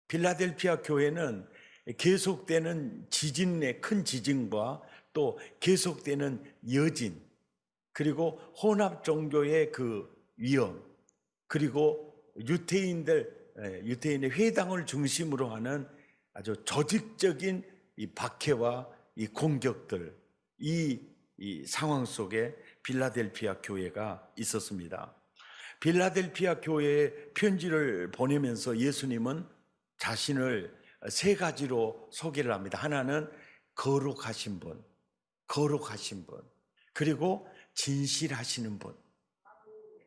필라델피아 교회는 계속되는 지진의 큰 지진과 또 계속되는 여진, 그리고 혼합 종교의 그 위험, 그리고 유태인의 회당을 중심으로 하는 아주 조직적인 이 박해와 이 공격들, 이 상황 속에 필라델피아 교회가 있었습니다. 필라델피아 교회에 편지를 보내면서 예수님은 자신을 세 가지로 소개를 합니다. 하나는 거룩하신 분, 그리고 진실하시는 분.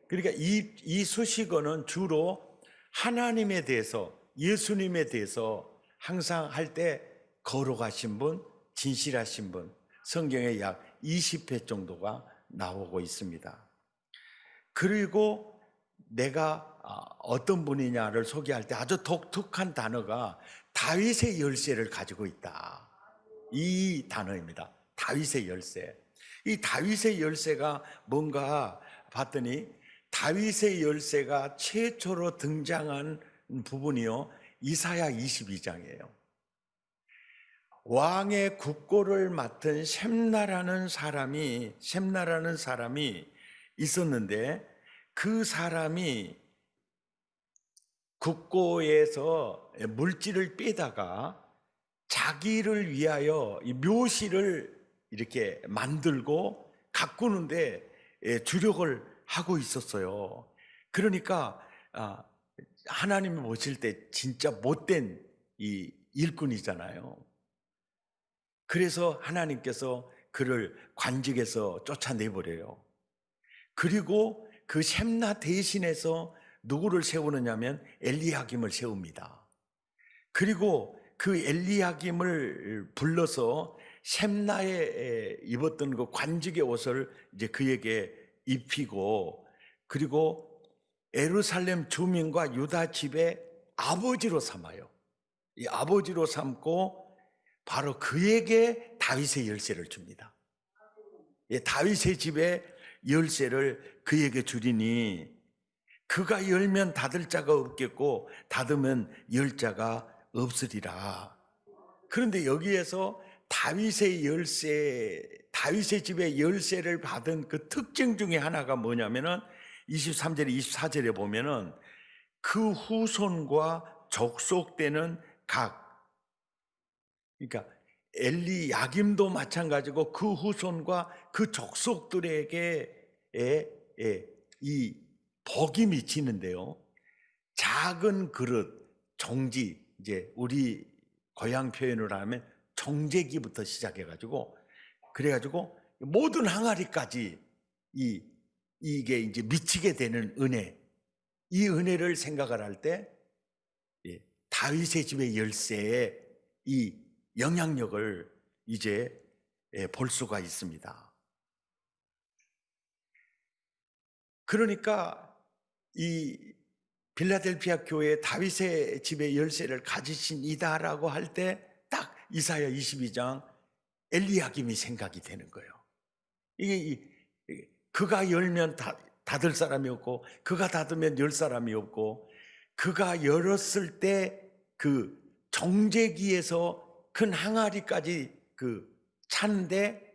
그러니까 이 수식어는 주로 하나님에 대해서, 예수님에 대해서 항상 할 때 거룩하신 분, 진실하신 분, 성경에 약 20회 정도가 나오고 있습니다. 그리고 내가 어떤 분이냐를 소개할 때 아주 독특한 단어가 다윗의 열쇠를 가지고 있다. 이 단어입니다. 다윗의 열쇠. 이 다윗의 열쇠가 뭔가 봤더니 다윗의 열쇠가 최초로 등장한 부분이요, 이사야 22장이에요. 왕의 국고를 맡은 셈나라는 사람이 있었는데, 그 사람이 국고에서 물질을 빼다가 자기를 위하여 이 묘실을 이렇게 만들고 가꾸는데 주력을 하고 있었어요. 그러니까 하나님이 보실 때 진짜 못된 이 일꾼이잖아요. 그래서 하나님께서 그를 관직에서 쫓아내버려요. 그리고 그 셈나 대신해서 누구를 세우느냐면 엘리야김을 세웁니다. 그리고 그 엘리야김을 불러서 셈나에 입었던 그 관직의 옷을 이제 그에게 입히고, 그리고 예루살렘 주민과 유다 집의 아버지로 삼아요. 이 아버지로 삼고 바로 그에게 다윗의 열쇠를 줍니다. 다윗의 집의 열쇠를 그에게 주리니 그가 열면 닫을 자가 없겠고 닫으면 열 자가 없으리라. 그런데 여기에서 다윗의 집의 열쇠를 받은 그 특징 중에 하나가 뭐냐면은 23절에 24절에 보면은 그 후손과 족속되는 그러니까 엘리야김도 마찬가지고 그 후손과 그 족속들에게 이 복이 미치는데요. 작은 그릇, 종지, 이제 우리 고향 표현으로 하면 종재기부터 시작해가지고, 그래가지고 모든 항아리까지 이게 이제 미치게 되는 은혜, 이 은혜를 생각을 할 때 다윗의 집의 열쇠의 이 영향력을 이제 볼 수가 있습니다. 그러니까 이 필라델피아 교회에 다윗의 집의 열쇠를 가지신 이다라고 할 때 딱 이사야 22장 엘리야김이 생각이 되는 거예요. 이게 그가 열면 닫을 사람이 없고 그가 닫으면 열 사람이 없고, 그가 열었을 때 그 정제기에서 큰 항아리까지 차는데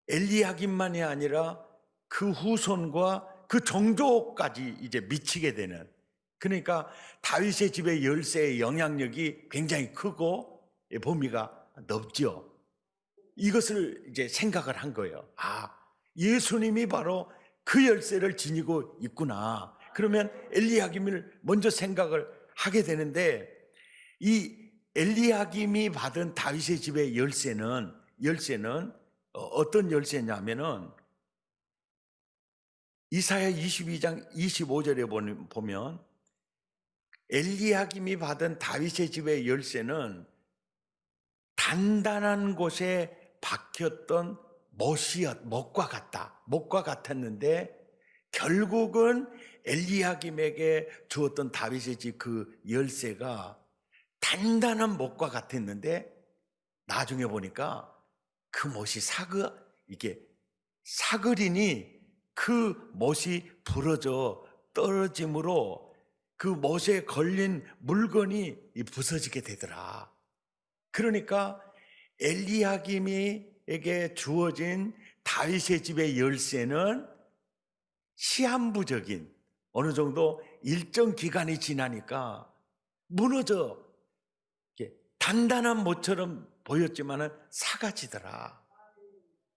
엘리야김만이 아니라 그 후손과 그 정족까지 이제 미치게 되는, 그러니까 다윗의 집의 열쇠의 영향력이 굉장히 크고 범위가 넓죠. 이것을 이제 생각을 한 거예요. 예수님이 바로 그 열쇠를 지니고 있구나. 그러면 엘리야김을 먼저 생각을 하게 되는데, 이 엘리야김이 받은 다윗의 집의 열쇠는 어떤 열쇠냐면은 이사야 22장 25절에 보면 엘리야김이 받은 다윗의 집의 열쇠는 단단한 곳에 박혔던 못과 같았는데 결국은 엘리야김에게 주었던 다윗의 집 그 열쇠가 단단한 못과 같았는데 나중에 보니까 그 못이 사그리니 그 못이 부러져 떨어짐으로 그 못에 걸린 물건이 부서지게 되더라. 그러니까 엘리야김에게 주어진 다윗의 집의 열쇠는 시한부적인 어느 정도 일정 기간이 지나니까 무너져 단단한 못처럼 보였지만은 사가지더라.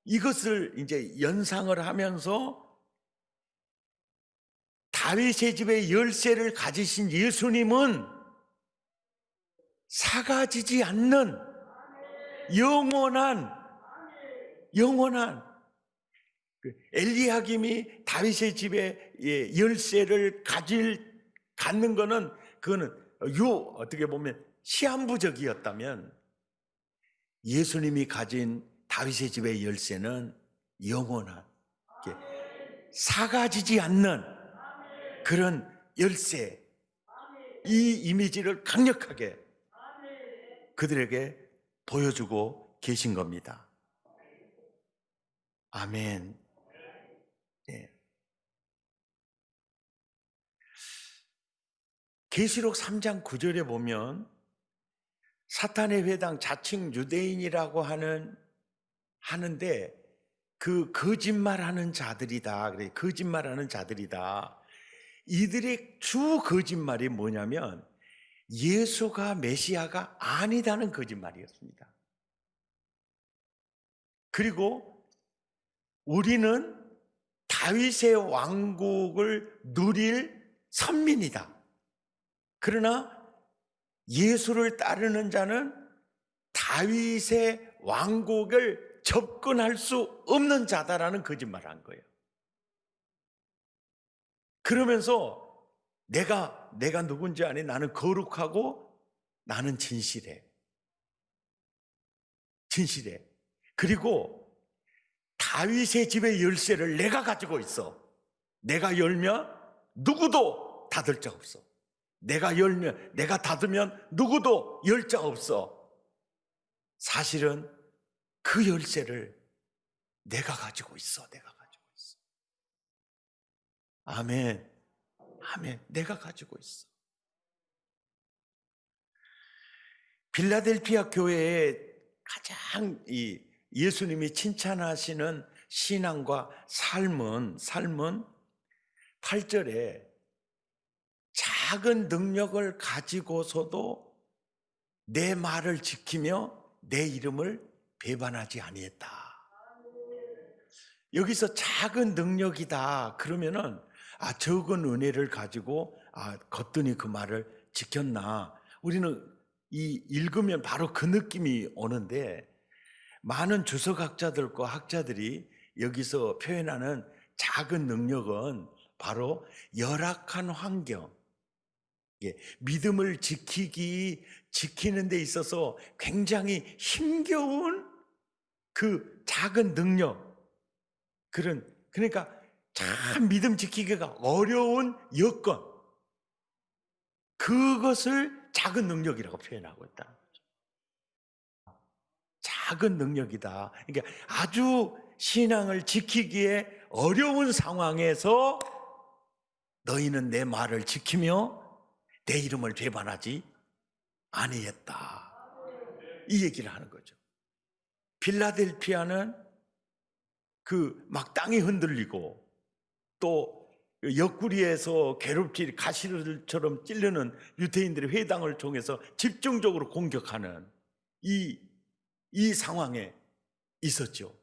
이것을 이제 연상을 하면서 다윗의 집의 열쇠를 가지신 예수님은 사가지지 않는 영원한 엘리야김이 다윗의 집의 열쇠를 갖는 거는 그거는 어떻게 보면 시한부적이었다면 예수님이 가진 다윗의 집의 열쇠는 영원한 사가지지 않는 그런 열쇠, 이 이미지를 강력하게 그들에게 보여주고 계신 겁니다. 아멘. 네. 계시록 3장 9절에 보면 사탄의 회당 자칭 유대인이라고 하는데 그 거짓말하는 자들이다. 그래, 거짓말하는 자들이다. 이들의 주 거짓말이 뭐냐면 예수가 메시아가 아니다는 거짓말이었습니다. 그리고 우리는 다윗의 왕국을 누릴 선민이다. 그러나 예수를 따르는 자는 다윗의 왕국을 접근할 수 없는 자다라는 거짓말을 한 거예요. 그러면서 내가 누군지 아니? 나는 거룩하고 나는 진실해. 그리고 다윗의 집의 열쇠를 내가 가지고 있어. 내가 열면 누구도 닫을 자 없어. 내가 닫으면 누구도 열 자 없어. 사실은 그 열쇠를 내가 가지고 있어. 아멘. 내가 가지고 있어. 빌라델피아 교회의 가장 예수님이 칭찬하시는 신앙과 삶은 8절에 작은 능력을 가지고서도 내 말을 지키며 내 이름을 배반하지 아니했다. 여기서 작은 능력이다 그러면은 적은 은혜를 가지고 거뜬히 그 말을 지켰나. 우리는 읽으면 바로 그 느낌이 오는데 많은 주석학자들과 학자들이 여기서 표현하는 작은 능력은 바로 열악한 환경, 믿음을 지키는 데 있어서 굉장히 힘겨운 그 작은 능력, 그러니까 참 믿음 지키기가 어려운 여건, 그것을 작은 능력이라고 표현하고 있다는 거죠. 작은 능력이다. 그러니까 아주 신앙을 지키기에 어려운 상황에서 너희는 내 말을 지키며 내 이름을 배반하지 아니했다. 이 얘기를 하는 거죠. 빌라델피아는 막 땅이 흔들리고 또 옆구리에서 괴롭지 가시처럼 찌르는 유대인들의 회당을 통해서 집중적으로 공격하는 이 상황에 있었죠.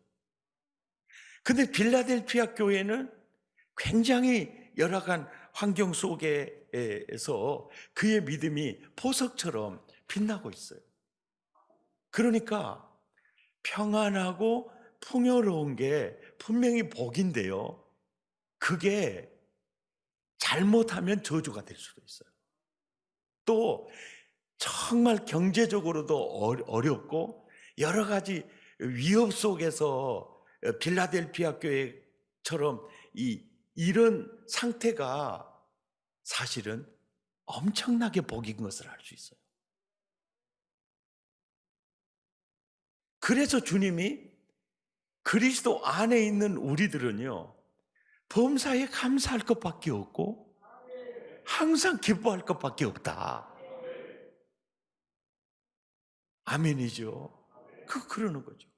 근데 빌라델피아 교회는 굉장히 열악한 환경 속에서 그의 믿음이 보석처럼 빛나고 있어요. 그러니까 평안하고 풍요로운 게 분명히 복인데요, 그게 잘못하면 저주가 될 수도 있어요. 또 정말 경제적으로도 어렵고 여러 가지 위협 속에서 빌라델피아 교회처럼 이런 상태가 사실은 엄청나게 복인 것을 알 수 있어요. 그래서 주님이 그리스도 안에 있는 우리들은요, 범사에 감사할 것밖에 없고 항상 기뻐할 것밖에 없다. 아멘이죠. 그러는 거죠.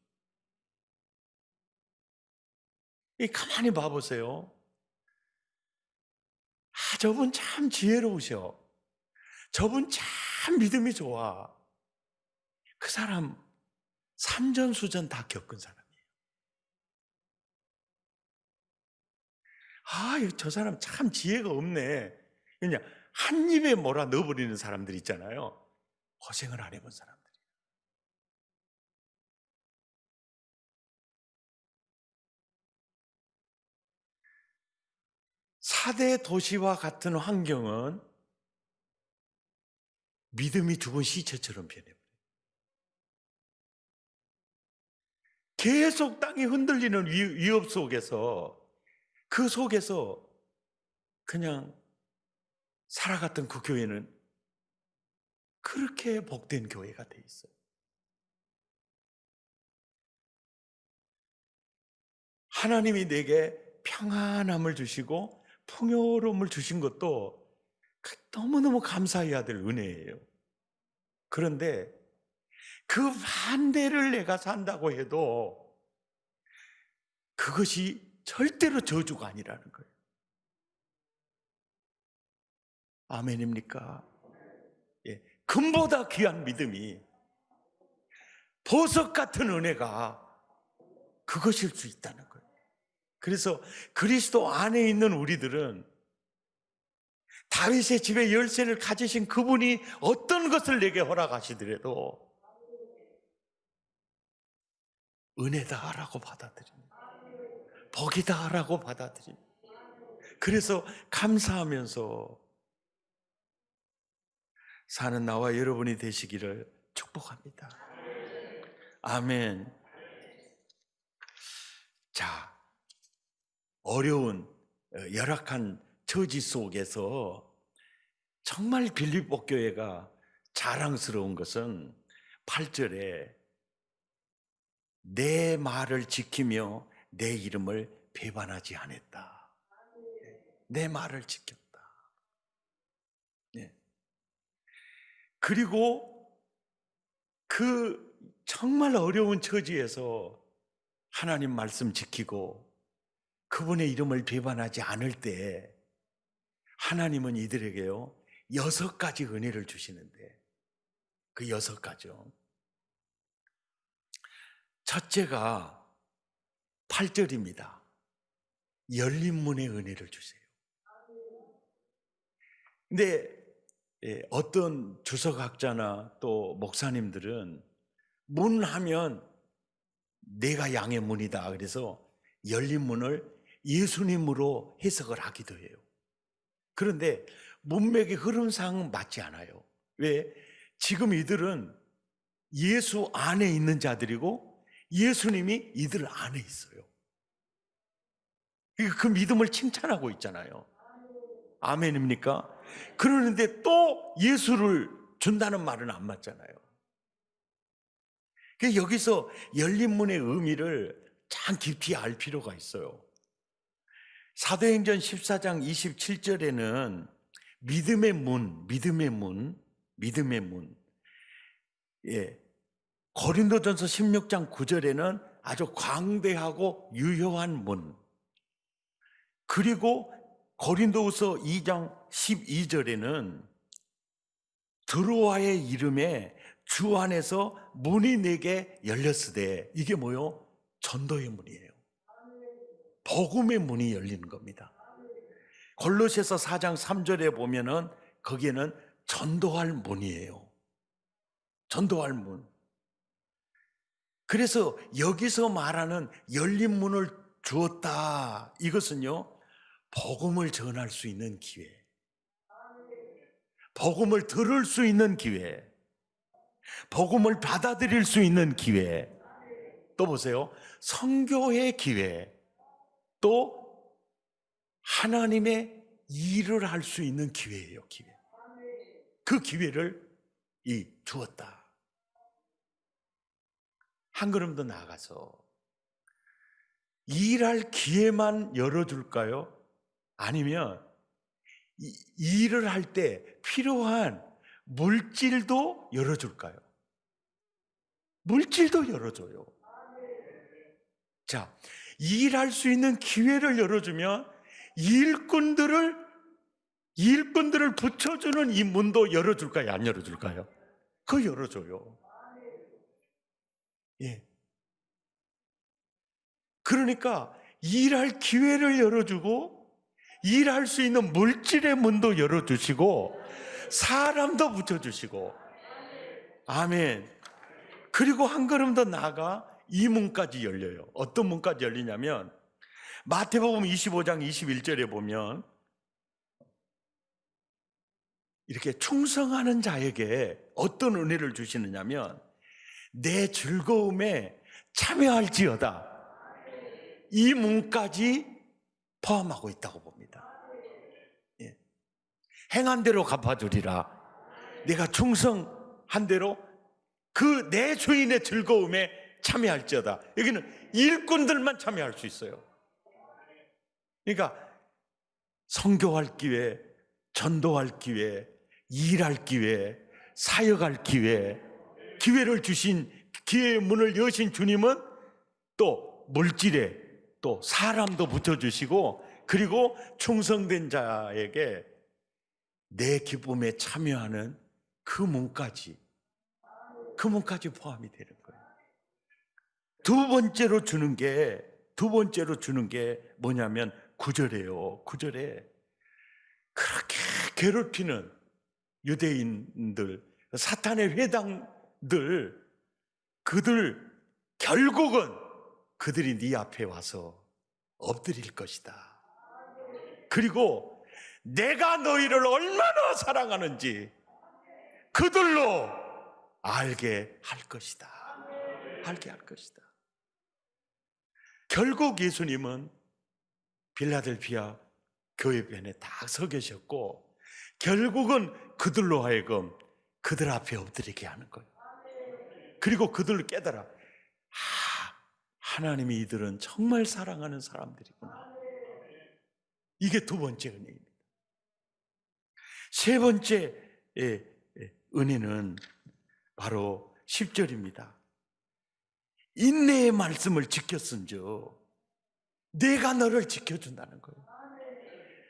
가만히 봐보세요. 저분 참 지혜로우셔. 저분 참 믿음이 좋아. 그 사람 산전수전 다 겪은 사람이에요. 저 사람 참 지혜가 없네. 그냥 한 입에 몰아 넣어버리는 사람들 있잖아요. 고생을 안 해본 사람들. 4대 도시와 같은 환경은 믿음이 죽은 시체처럼 변해버려요. 계속 땅이 흔들리는 위협 속에서, 그 속에서 그냥 살아갔던 그 교회는 그렇게 복된 교회가 돼 있어요. 하나님이 내게 평안함을 주시고 풍요로움을 주신 것도 너무너무 감사해야 될 은혜예요. 그런데 그 반대를 내가 산다고 해도 그것이 절대로 저주가 아니라는 거예요. 아멘입니까? 예. 금보다 귀한 믿음이, 보석 같은 은혜가 그것일 수 있다는 거예요. 그래서 그리스도 안에 있는 우리들은 다윗의 집에 열쇠를 가지신 그분이 어떤 것을 내게 허락하시더라도 은혜다라고 받아들입니다. 복이다라고 받아들입니다. 그래서 감사하면서 사는 나와 여러분이 되시기를 축복합니다. 아멘. 자, 어려운 열악한 처지 속에서 정말 빌립보 교회가 자랑스러운 것은 8절에 내 말을 지키며 내 이름을 배반하지 않았다. 내 말을 지켰다. 네. 그리고 그 정말 어려운 처지에서 하나님 말씀 지키고 그분의 이름을 배반하지 않을 때 하나님은 이들에게요 6가지 은혜를 주시는데, 그 6가지요. 첫째가 8절입니다. 열린 문의 은혜를 주세요. 근데 어떤 주석학자나 또 목사님들은 문 하면 내가 양의 문이다, 그래서 열린 문을 예수님으로 해석을 하기도 해요. 그런데 문맥의 흐름상 맞지 않아요. 왜? 지금 이들은 예수 안에 있는 자들이고 예수님이 이들 안에 있어요. 그 믿음을 칭찬하고 있잖아요. 아멘입니까? 그러는데 또 예수를 준다는 말은 안 맞잖아요. 여기서 열린 문의 의미를 참 깊이 알 필요가 있어요. 사도행전 14장 27절에는 믿음의 문, 예. 고린도전서 16장 9절에는 아주 광대하고 유효한 문, 그리고 고린도후서 2장 12절에는 드로아의 이름에 주 안에서 문이 내게 열렸으되, 이게 뭐요? 전도의 문이에요. 복음의 문이 열리는 겁니다. 골로새서 4장 3절에 보면은 거기에는 전도할 문이에요. 전도할 문. 그래서 여기서 말하는 열린 문을 주었다, 이것은요 복음을 전할 수 있는 기회, 복음을 들을 수 있는 기회, 복음을 받아들일 수 있는 기회, 또 보세요, 선교의 기회, 또 하나님의 일을 할 수 있는 기회예요. 기회. 그 기회를 주었다. 한 걸음 더 나아가서 일할 기회만 열어줄까요? 아니면 일을 할 때 필요한 물질도 열어줄까요? 물질도 열어줘요. 자, 일할 수 있는 기회를 열어주면 일꾼들을 붙여주는 이 문도 열어줄까요? 안 열어줄까요? 그거 열어줘요. 예. 그러니까 일할 기회를 열어주고 일할 수 있는 물질의 문도 열어주시고 사람도 붙여주시고, 아멘. 그리고 한 걸음 더 나아가 이 문까지 열려요. 어떤 문까지 열리냐면 마태복음 25장 21절에 보면 이렇게 충성하는 자에게 어떤 은혜를 주시느냐면 내 즐거움에 참여할지어다, 이 문까지 포함하고 있다고 봅니다. 예. 행한 대로 갚아주리라. 내가 충성한 대로 그 내 주인의 즐거움에 참여할지어다. 여기는 일꾼들만 참여할 수 있어요. 그러니까 선교할 기회, 전도할 기회, 일할 기회, 사역할 기회, 기회를 주신, 기회의 문을 여신 주님은 또 물질에 또 사람도 붙여주시고, 그리고 충성된 자에게 내 기쁨에 참여하는 그 문까지 포함이 되는 거예요. 두 번째로 주는 게 뭐냐면 9절이에요. 9절에 그렇게 괴롭히는 유대인들, 사탄의 회당들, 결국은 그들이 네 앞에 와서 엎드릴 것이다. 그리고 내가 너희를 얼마나 사랑하는지 그들로 알게 할 것이다. 알게 할 것이다. 결국 예수님은 빌라델피아 교회변에 딱 서 계셨고, 결국은 그들로 하여금 그들 앞에 엎드리게 하는 거예요. 그리고 그들을 깨달아, 하나님이 이들은 정말 사랑하는 사람들이구나. 이게 두 번째 은혜입니다. 세 번째 은혜는 바로 10절입니다. 인내의 말씀을 지켰은즉 내가 너를 지켜준다는 거예요.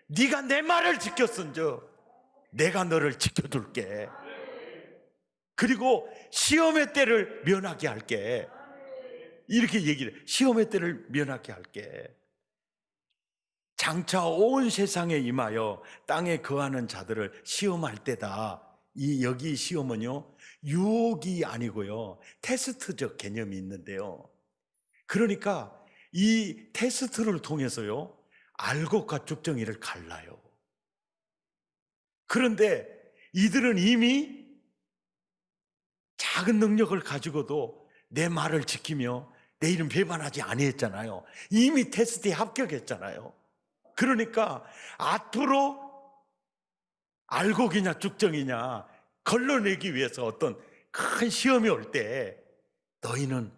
네가 내 말을 지켰은즉 내가 너를 지켜줄게. 그리고 시험의 때를 면하게 할게. 이렇게 얘기를 해요. 시험의 때를 면하게 할게. 장차 온 세상에 임하여 땅에 거하는 자들을 시험할 때다. 여기 시험은요, 유혹이 아니고요, 테스트적 개념이 있는데요. 그러니까 이 테스트를 통해서요, 알곡과 쭉정이를 갈라요. 그런데 이들은 이미 작은 능력을 가지고도 내 말을 지키며 내 이름 배반하지 아니했잖아요. 이미 테스트에 합격했잖아요. 그러니까 앞으로 알곡이냐 쭉정이냐 걸러내기 위해서 어떤 큰 시험이 올 때 너희는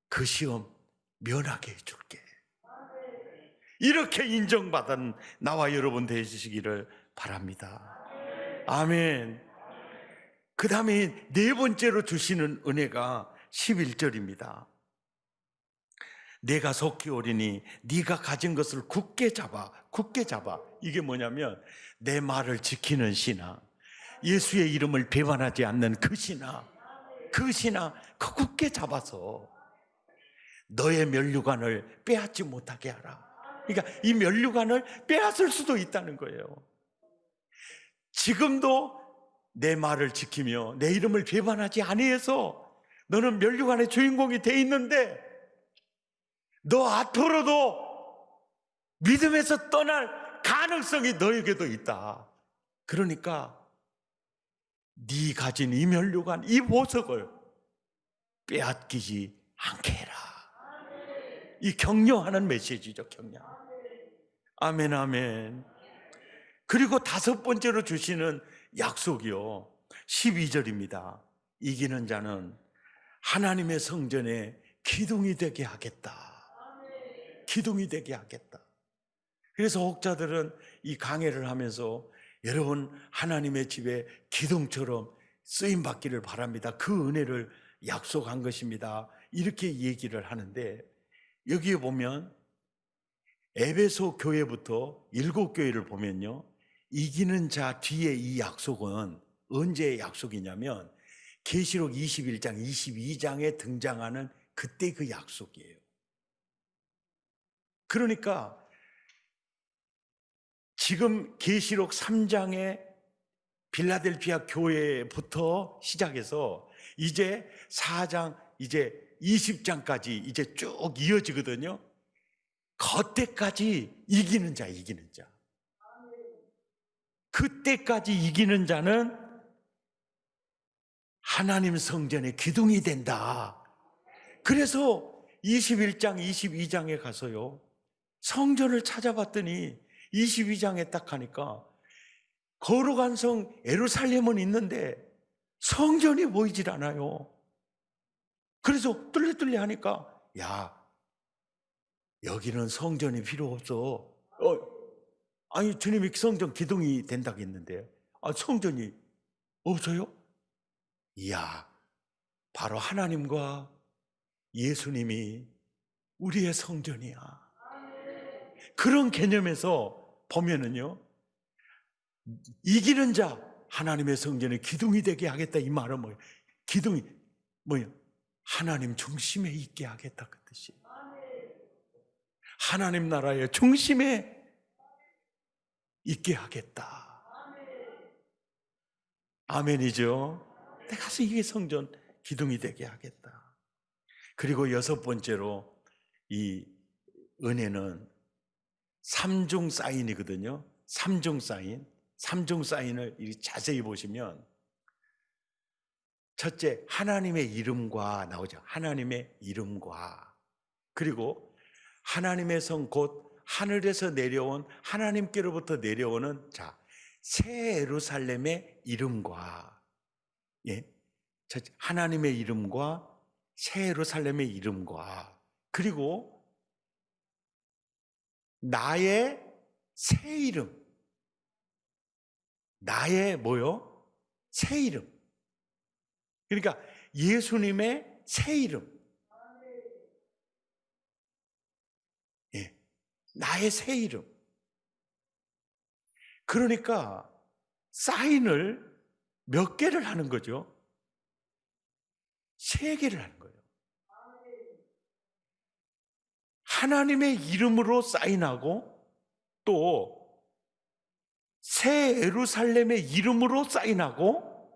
그 시험 면하게 해줄게. 이렇게 인정받은 나와 여러분 되시기를 바랍니다. 아멘. 그 다음에 네 번째로 주시는 은혜가 11절입니다. 내가 속히 오리니 네가 가진 것을 굳게 잡아. 이게 뭐냐면 내 말을 지키는 신앙, 예수의 이름을 배반하지 않는 그 신앙, 그 굳게 잡아서 너의 면류관을 빼앗지 못하게 하라. 그러니까 이 면류관을 빼앗을 수도 있다는 거예요. 지금도 내 말을 지키며 내 이름을 배반하지 아니해서 너는 면류관의 주인공이 돼 있는데, 너 앞으로도 믿음에서 떠날 가능성이 너에게도 있다. 그러니까 네 가진 이 면류관, 이 보석을 빼앗기지 않게 해라. 이 격려하는 메시지죠. 격려. 아멘, 아멘. 그리고 다섯 번째로 주시는 약속이요, 12절입니다. 이기는 자는 하나님의 성전에 기둥이 되게 하겠다. 기둥이 되게 하겠다. 그래서 혹자들은 이 강해를 하면서 여러분 하나님의 집에 기둥처럼 쓰임 받기를 바랍니다. 그 은혜를 약속한 것입니다. 이렇게 얘기를 하는데 여기에 보면 에베소 교회부터 7교회를 보면요, 이기는 자 뒤에 이 약속은 언제의 약속이냐면 계시록 21장, 22장에 등장하는 그때 그 약속이에요. 그러니까 지금 계시록 3장의 빌라델피아 교회부터 시작해서 이제 4장, 이제 20장까지 이제 쭉 이어지거든요. 그때까지 이기는 자, 이기는 자. 그때까지 이기는 자는 하나님 성전의 기둥이 된다. 그래서 21장, 22장에 가서요, 성전을 찾아봤더니 22장에 딱 하니까 거룩한 성 예루살렘은 있는데 성전이 보이질 않아요. 그래서 뚫리뚫리 하니까 야, 여기는 성전이 필요 없어. 아니 주님이 성전 기둥이 된다고 했는데 성전이 없어요? 이야, 바로 하나님과 예수님이 우리의 성전이야. 그런 개념에서 보면은요, 이기는 자 하나님의 성전에 기둥이 되게 하겠다. 이 말은 뭐예요? 기둥이 뭐예요? 하나님 중심에 있게 하겠다 그 뜻이. 하나님 나라의 중심에 있게 하겠다. 아멘이죠. 내가 가서 이게 성전 기둥이 되게 하겠다. 그리고 6번째로 이 은혜는 3중 사인이거든요. 3중 사인. 3중 사인을 자세히 보시면 첫째, 하나님의 이름과 나오죠. 하나님의 이름과. 그리고 하나님의 성 곧 하늘에서 내려온 하나님께로부터 내려오는 새 예루살렘의 이름과, 예, 하나님의 이름과 새 예루살렘의 이름과, 그리고 나의 새 이름, 나의 뭐요? 새 이름. 그러니까 예수님의 새 이름. 예, 나의 새 이름. 그러니까 사인을 몇 개를 하는 거죠? 3개를 하는 거예요. 하나님의 이름으로 사인하고 또 새 예루살렘의 이름으로 사인하고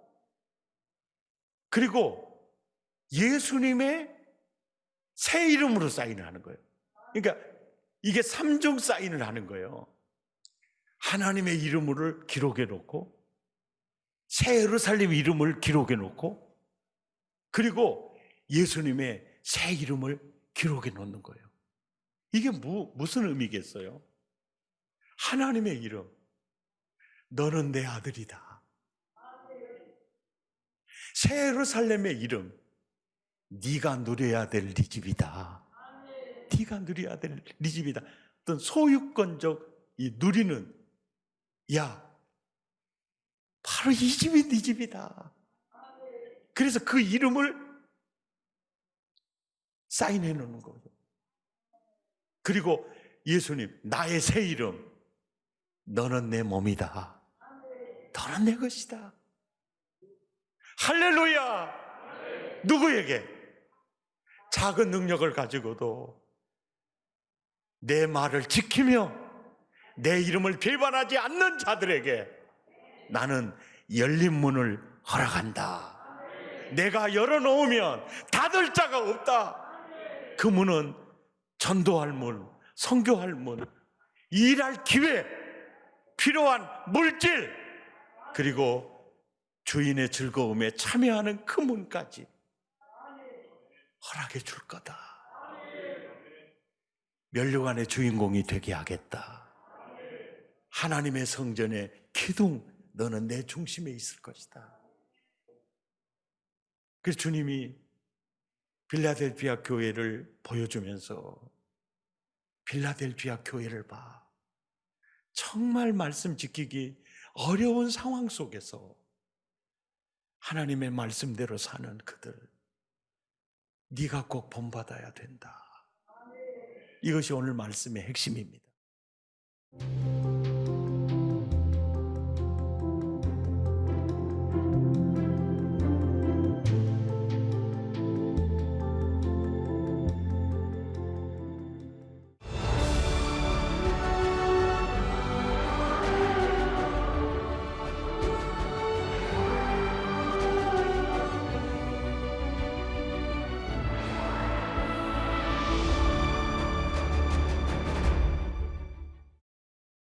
그리고 예수님의 새 이름으로 사인을 하는 거예요. 그러니까 이게 3종 사인을 하는 거예요. 하나님의 이름을 기록해 놓고 새 예루살렘 이름을 기록해 놓고 그리고 예수님의 새 이름을 기록해 놓는 거예요. 이게 무슨 의미겠어요? 하나님의 이름, 너는 내 아들이다. 새 예루살렘의 이름, 네가 누려야 될 네 집이다. 네가 누려야 될 네 집이다. 어떤 소유권적 이 누리는, 야, 바로 이 집이 네 집이다. 그래서 그 이름을 사인해 놓는 거죠. 그리고 예수님, 나의 새 이름, 너는 내 몸이다. 너는 내 것이다. 할렐루야! 누구에게? 작은 능력을 가지고도 내 말을 지키며 내 이름을 배반하지 않는 자들에게 나는 열린 문을 허락한다. 내가 열어놓으면 닫을 자가 없다. 그 문은 전도할 문, 선교할 문, 일할 기회, 필요한 물질, 그리고 주인의 즐거움에 참여하는 그 문까지 허락해 줄 거다. 면류관의 주인공이 되게 하겠다. 하나님의 성전의 기둥, 너는 내 중심에 있을 것이다. 그래서 주님이 빌라델피아 교회를 보여주면서 빌라델피아 교회를 봐. 정말 말씀 지키기 어려운 상황 속에서 하나님의 말씀대로 사는 그들, 네가 꼭 본받아야 된다. 이것이 오늘 말씀의 핵심입니다.